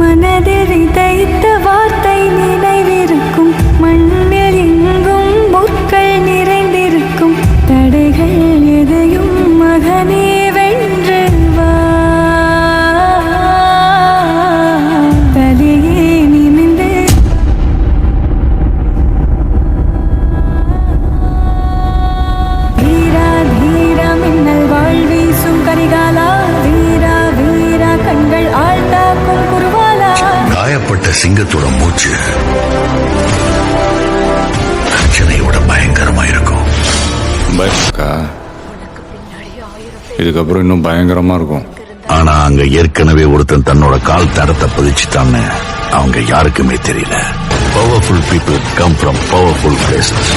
மனதில் விதைத்த வார்த்தை நினைவிருக்கும், மண்ணில் எங்கும் முற்கள் நிறைந்திருக்கும், தடைகள் எதையும் மகனே வென்று வா, தலையே நிமிந்து வீரா தீரா மின்னல் வாழ் வீசும் கரிகாலா, வீரா வீரா கண்கள் ஆழ்ந்தாக்கும் குருவாலா. காயப்பட்ட சிங்கத்தோட மூச்சு பிரச்சனையோட பயங்கரமா இருக்கும். இதுக்கப்புறம் இன்னும் பயங்கரமா இருக்கும். ஆனா அங்க ஏற்கனவே ஒருத்தன் தன்னோட கால் தரத்தை பதிச்சுட்டான்னு அவங்க யாருக்குமே தெரியல. Powerful people come from powerful places.